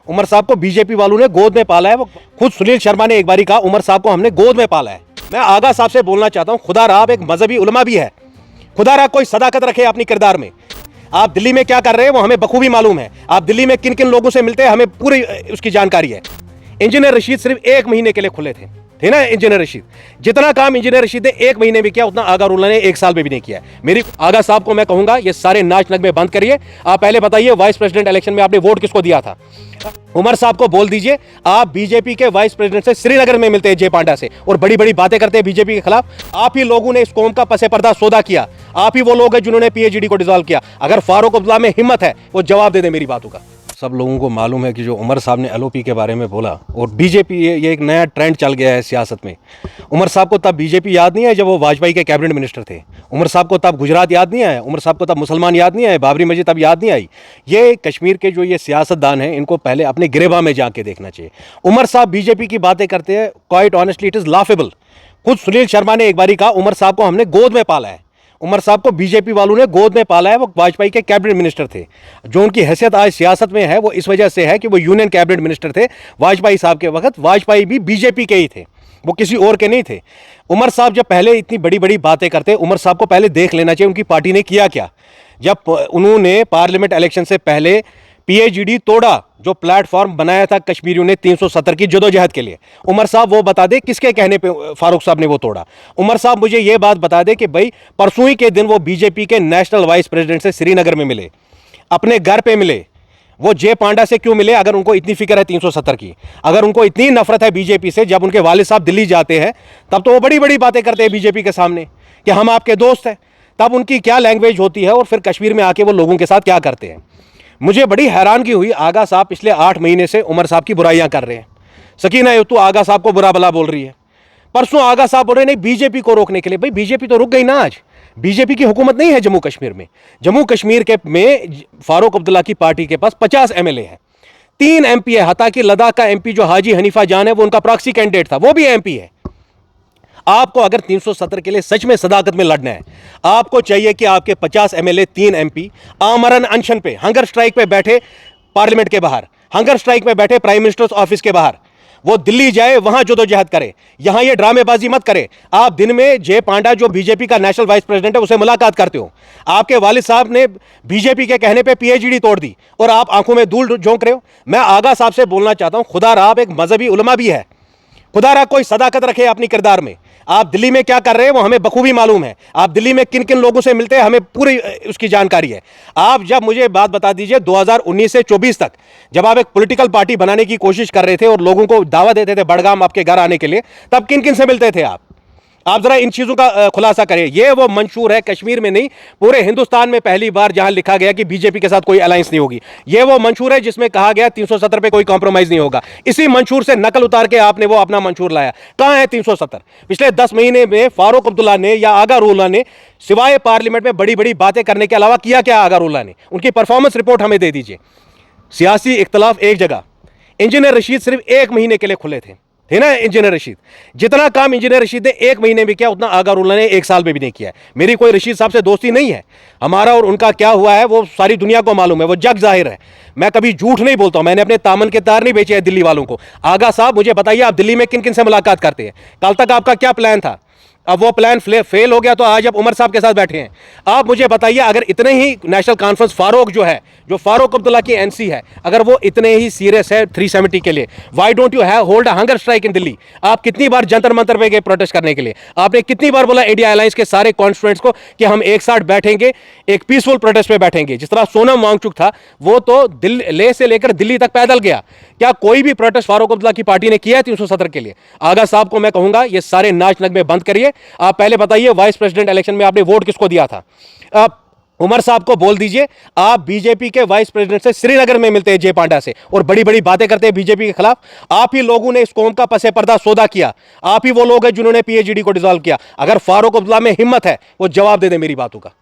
उमर साहब को बीजेपी वालों ने गोद में पाला है। वो खुद सुनील शर्मा ने एक बारी कहा उमर साहब को हमने गोद में पाला है। मैं आगा साहब से बोलना चाहता हूं, खुदा रहा आप एक मजहबी उलमा भी है, खुदा रहा कोई सदाकत रखे अपनी किरदार में। आप दिल्ली में क्या कर रहे हैं वो हमें बखूबी मालूम है। आप दिल्ली में किन किन लोगों से मिलते हैं हमें पूरी उसकी जानकारी है। इंजीनियर रशीद सिर्फ 1 महीने के लिए खुले थे ना इंजीनियर रशीद। जितना काम इंजीनियर रशीद ने 1 महीने में किया उतना आगा रूला ने 1 साल में भी नहीं किया। मेरी आगा साहब को मैं कहूंगा ये सारे नाच नगमे बंद करिए। आप पहले बताइए वाइस प्रेसिडेंट इलेक्शन में आपने वोट किसको दिया था? उमर साहब को बोल दीजिए आप बीजेपी के वाइस प्रेसिडेंट से श्रीनगर में मिलते हैं जय पांडा से और बड़ी बड़ी बातें करते हैं बीजेपी के खिलाफ। आप ही लोगों ने इस कौम का पसे पर्दा सौदा किया। आप ही वो लोग हैं जिन्होंने पीएचडी को डिसॉल्व किया। अगर फारूक अब्दुल्ला में हिम्मत है वो जवाब दे दे मेरी बातों का। सब लोगों को मालूम है कि जो उमर साहब ने एलओपी के बारे में बोला और बीजेपी ये एक नया ट्रेंड चल गया है सियासत में। उमर साहब को तब बीजेपी याद नहीं है जब वो वाजपेयी के कैबिनेट मिनिस्टर थे। उमर साहब को तब गुजरात याद नहीं आया। उमर साहब को तब मुसलमान याद नहीं आए, बाबरी मस्जिद तब याद नहीं आई। ये कश्मीर के जो ये सियासतदान हैं इनको पहले अपने गिरेबान में जाके देखना चाहिए। उमर साहब बीजेपी की बातें करते हैं, quite honestly it is laughable. खुद सुनील शर्मा ने एक बारी कहा उमर साहब को हमने गोद में पाला है। उमर साहब को बीजेपी वालों ने गोद में पाला है। वो वाजपेयी के कैबिनेट मिनिस्टर थे। जो उनकी हैसियत आज सियासत में है वो इस वजह से है कि वो यूनियन कैबिनेट मिनिस्टर थे वाजपेयी साहब के वक्त। वाजपेयी भी बीजेपी के ही थे, वो किसी और के नहीं थे। उमर साहब जब पहले इतनी बड़ी बड़ी बातें करते, उमर साहब को पहले देख लेना चाहिए उनकी पार्टी ने किया क्या। जब उन्होंने पार्लियामेंट इलेक्शन से पहले पीएचडी तोड़ा, जो प्लेटफॉर्म बनाया था कश्मीरियों ने 370 की जदोजहद के लिए, उमर साहब वो बता दे किसके कहने पे फारूक साहब ने वो तोड़ा। उमर साहब मुझे ये बात बता दे कि भाई परसों ही के दिन वो बीजेपी के नेशनल वाइस प्रेसिडेंट से श्रीनगर में मिले, अपने घर पे मिले। वो जय पांडा से क्यों मिले? अगर उनको इतनी फिक्र है 370 की, अगर उनको इतनी नफरत है बीजेपी से, जब उनके वालिद साहब दिल्ली जाते हैं तब तो वो बड़ी बड़ी बातें करते हैं बीजेपी के सामने कि हम आपके दोस्त हैं। तब उनकी क्या लैंग्वेज होती है और फिर कश्मीर में आके वो लोगों के साथ क्या करते हैं। मुझे बड़ी हैरानगी हुई, आगा साहब पिछले 8 महीने से उमर साहब की बुराइयां कर रहे हैं। सकीना ये तो आगा साहब को बुरा भला बोल रही है। परसों आगा साहब बोल रहे नहीं बीजेपी को रोकने के लिए। भाई बीजेपी तो रुक गई ना। आज बीजेपी की हुकूमत नहीं है जम्मू कश्मीर में। जम्मू कश्मीर के में फारूक अब्दुल्ला की पार्टी के पास 50 एमएलए है, 3 एमपी है। हता कि लद्दाख का एमपी जो हाजी हनीफा जान है वो उनका प्रॉक्सी कैंडिडेट था, वो भी एमपी है। आपको अगर 370 के लिए सच में सदाकत में लड़ना है, आपको चाहिए कि आपके 50 एमएलए, 3 एमपी आमरण अनशन पे, हंगर स्ट्राइक पे बैठे पार्लियामेंट के बाहर, हंगर स्ट्राइक पे बैठे प्राइम मिनिस्टर्स ऑफिस के बाहर। वो दिल्ली जाए, वहां जदोजहद करे, यहां ये ड्रामेबाजी मत करे। आप दिन में जय पांडा जो बीजेपी का नेशनल वाइस प्रेसिडेंट है उसे मुलाकात करते हो। आपके वालिद साहब ने बीजेपी के कहने पे पीएचडी तोड़ दी और आप आंखों में धूल झोंक रहे हो। मैं आगा साहब से बोलना चाहता हूं, खुदा रहा आप एक मजहबी उलमा भी है, खुदा रहा कोई सदाकत रखे अपनी किरदार में। आप दिल्ली में क्या कर रहे हैं वो हमें बखूबी मालूम है। आप दिल्ली में किन किन लोगों से मिलते हैं हमें पूरी उसकी जानकारी है। आप जब मुझे बात बता दीजिए 2019 से 24 तक जब आप एक पॉलिटिकल पार्टी बनाने की कोशिश कर रहे थे और लोगों को दावा देते थे बड़गाम आपके घर आने के लिए, तब किन किन से मिलते थे आप जरा इन चीजों का खुलासा करें। ये वो मंशूर है, कश्मीर में नहीं पूरे हिंदुस्तान में पहली बार जहां लिखा गया कि बीजेपी के साथ कोई अलायंस नहीं होगी। ये वो मंशूर है जिसमें कहा गया 370 पे कोई कॉम्प्रोमाइज नहीं होगा। इसी मंशूर से नकल उतार के आपने वो अपना मंशूर लाया। कहां है 370? पिछले 10 महीने में फारूक अब्दुल्ला ने या आगा रूला ने सिवाय पार्लियामेंट में बड़ी बड़ी बातें करने के अलावा किया क्या? आगा रूला ने उनकी परफॉर्मेंस रिपोर्ट हमें दे दीजिए। सियासी इख्तलाफ एक जगह, इंजीनियर रशीद सिर्फ 1 महीने के लिए खुले थे ना इंजीनियर रशीद। जितना काम इंजीनियर रशीद ने 1 महीने में किया उतना आगा रूला ने 1 साल में भी नहीं किया। मेरी कोई रशीद साहब से दोस्ती नहीं है, हमारा और उनका क्या हुआ है वो सारी दुनिया को मालूम है, वो जग जाहिर है। मैं कभी झूठ नहीं बोलता हूं, मैंने अपने तामन के तार नहीं बेचे हैं दिल्ली वालों को। आगा साहब मुझे बताइए आप दिल्ली में किन किन से मुलाकात करते हैं? कल तक आपका क्या प्लान था? अब वो प्लान फेल हो गया तो आज आप उमर साहब के साथ बैठे हैं। आप मुझे बताइए अगर इतने ही नेशनल कॉन्फ्रेंस फारूक जो है, जो फारूक अब्दुल्ला की एनसी है, अगर वो इतने ही सीरियस है 370 के लिए, why don't you have hold a hunger strike in Delhi? आप कितनी बार जंतर मंतर पे गए प्रोटेस्ट करने के लिए? आपने कितनी बार बोला इंडिया अलायंस के सारे कॉन्स्टिट्यूएंट्स को कि हम एक साथ बैठेंगे, एक पीसफुल प्रोटेस्ट पे बैठेंगे? जिस तरह सोनम वांगचुक था वो तो लेह से लेकर दिल्ली तक पैदल गया। क्या कोई भी प्रोटेस्ट फारूक अब्दुल्ला की पार्टी ने किया है 370 के लिए? आगा साहब को मैं कहूंगा ये सारे नाच नगमे बंद करिए। आप पहले बताइए वाइस प्रेसिडेंट इलेक्शन में आपने वोट किसको दिया था? आप उमर साहब को बोल दीजिए आप बीजेपी के वाइस प्रेसिडेंट से श्रीनगर में मिलते हैं जय पांडा से और बड़ी बड़ी बातें करते हैं बीजेपी के खिलाफ। आप ही लोगों ने इस कौम का पसे पर्दा सौदा किया। आप ही वो लोग हैं जिन्होंने पीएचडी को डिसॉल्व किया। अगर फारूक अब्दुल्ला में हिम्मत है वो जवाब दे दे मेरी बातों का।